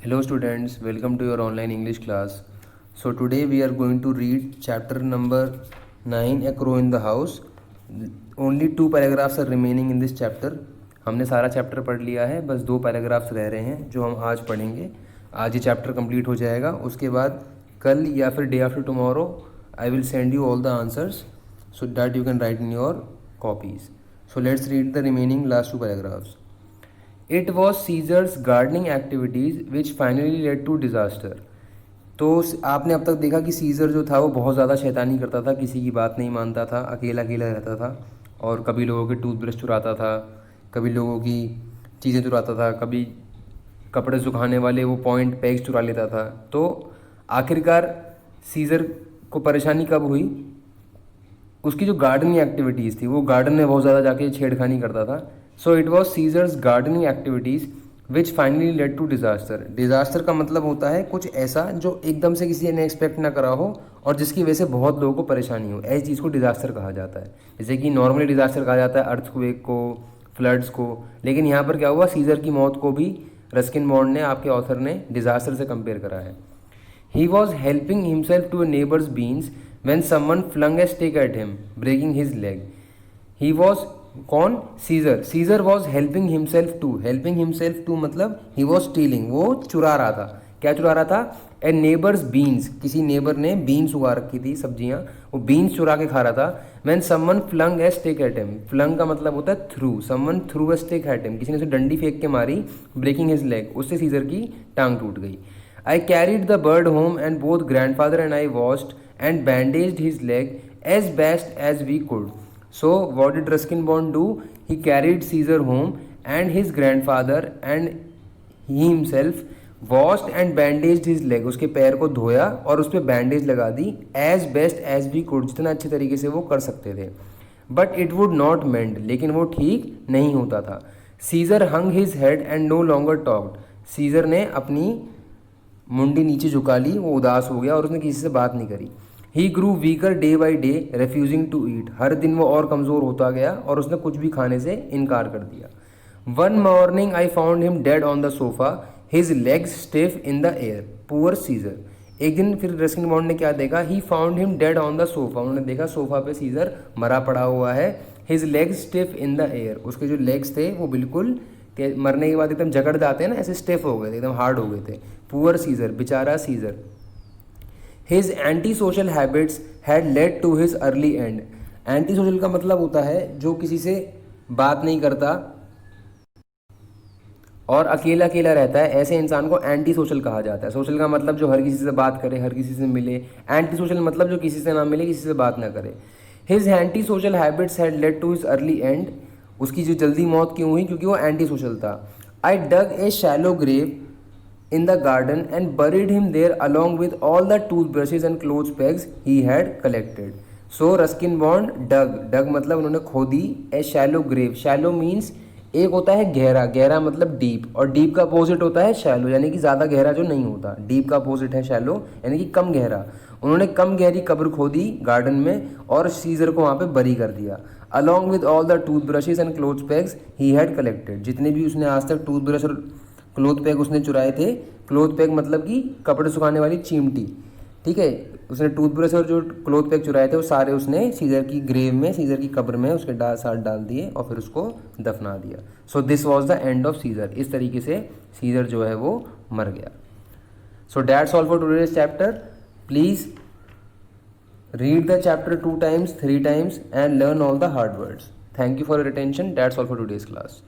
Hello students, welcome to your online English class. So today we are going to read chapter number 9, A Crow in the House. Only 2 paragraphs are remaining in this chapter. हमने सारा chapter पढ़ लिया है, बस 2 paragraphs रह रहे हैं जो हम आज पढ़ेंगे. आज ये चैप्टर कंप्लीट हो जाएगा. उसके बाद कल या फिर day after tomorrow I will send you all the answers so that you can write in your copies. So let's read the remaining last 2 paragraphs. It was Caesar's gardening activities which finally led to disaster. तो आपने अब तक देखा कि scissor जो था वो बहुत ज़्यादा शैतानी करता था, किसी की बात नहीं मानता था, अकेला अकेला रहता था और कभी लोगों के टूथब्रश चुराता था, कभी लोगों की चीज़ें चुराता था, कभी कपड़े सुखाने वाले वो पॉइंट पेग्स चुरा लेता था. तो आखिरकार सीज़र को परेशानी कब हुई? उसकी जो गार्डनिंग एक्टिविटीज़ थी, वो गार्डन में बहुत ज़्यादा जाके छेड़खानी करता था. So it was Caesar's gardening activities which finally led to disaster. Disaster का मतलब होता है कुछ ऐसा जो एकदम से किसी ने एक्सपेक्ट ना करा हो और जिसकी वजह से बहुत लोगों को परेशानी हो. ऐसी चीज़ को डिज़ास्टर कहा जाता है. जैसे कि नॉर्मली डिज़ास्टर कहा जाता है अर्थक्वेक को, फ्लड्स को, लेकिन यहाँ पर क्या हुआ, सीजर की मौत को भी रस्किन बॉन्ड ने, आपके ऑथर ने, डिज़ास्टर से कंपेयर करा है. He was helping himself to a neighbours beans when someone flung a stick at him, breaking his leg. He was कौन? Caesar. Caesar was helping himself to. Helping himself to मतलब he was stealing, वो चुरा रहा था. क्या चुरा रहा था? ए नेबर्स बीन्स. किसी नेबर ने बीन्स उगा रखी थी, सब्जियां, वो बीन्स चुरा के खा रहा था. When someone flung a stick at him. Flung का मतलब होता है threw. Someone threw a stick at him, किसी ने उसे डंडी फेंक के मारी. ब्रेकिंग हिज लेग, उससे सीजर की टांग टूट गई. I carried the bird home and both grandfather and I washed and bandaged his leg as best as we could. So what did Ruskin Bond do? He carried Caesar home and his grandfather and he himself washed and bandaged his leg. उसके पैर को धोया और उस पर bandage लगा दी. as best as we could, जितना अच्छे तरीके से वो कर सकते थे. But it would not mend, लेकिन वो ठीक नहीं होता था. Caesar hung his head and no longer talked. Caesar ने अपनी मुंडी नीचे झुका ली, वो उदास हो गया और उसने किसी से बात नहीं करी. He grew weaker day by day, refusing to eat. हर दिन वो और कमज़ोर होता गया और उसने कुछ भी खाने से इनकार कर दिया. One morning I found him dead on the sofa, his legs stiff in the air. Poor Caesar. एक दिन फिर रस्किन बॉन्ड ने क्या देखा? He found him dead on the sofa. उन्होंने देखा सोफा पे सीजर मरा पड़ा हुआ है. His legs stiff in the air. उसके जो लेग्स थे वो बिल्कुल मरने के बाद एकदम जकड़ जाते हैं ना, ऐसे स्टिफ हो गए थे, एकदम हार्ड हो गए थे. पुअर सीजर, बेचारा scissor. His anti-social habits had led to his early end. Anti-social का मतलब होता है जो किसी से बात नहीं करता और अकेला अकेला रहता है, ऐसे इंसान को एंटी सोशल कहा जाता है. सोशल का मतलब जो हर किसी से बात करे, हर किसी से मिले. एंटी सोशल मतलब जो किसी से ना मिले, किसी से बात ना करे. His anti-social habits had led to his early end. उसकी जो जल्दी मौत क्यों हुई? क्योंकि वो एंटी सोशल था. I dug a shallow grave in the garden and buried him there along with all the toothbrushes and clothes pegs he had collected. So Ruskin Bond dug मतलब उन्होंने खोदी. a shallow grave. shallow means एक होता है गहरा, गहरा मतलब deep, और डीप का अपोजिट होता है शैलो, यानी कि ज़्यादा गहरा जो नहीं होता. डीप का अपोजिट है शैलो, यानी कि कम गहरा. उन्होंने कम गहरी कब्र खोदी गार्डन में और सीजर को वहाँ पे बरी कर दिया. Along with all the tooth brushes and clothes pegs he had collected. जितने भी उसने आज तक टूथ ब्रश और क्लोथ पैक उसने चुराए थे. क्लोथ पैक मतलब कि कपड़े सुखाने वाली चिमटी, ठीक है. उसने टूथब्रश और जो क्लोथ पैक चुराए थे वो सारे उसने सीजर की ग्रेव में, सीजर की कब्र में उसके साथ डाल दिए और फिर उसको दफना दिया. So this was the end of Caesar. इस तरीके से सीजर जो है वो मर गया. So that's all for today's chapter. Please read the chapter 2 times, 3 times and learn all the hard words. Thank you for your attention. That's all for today's class.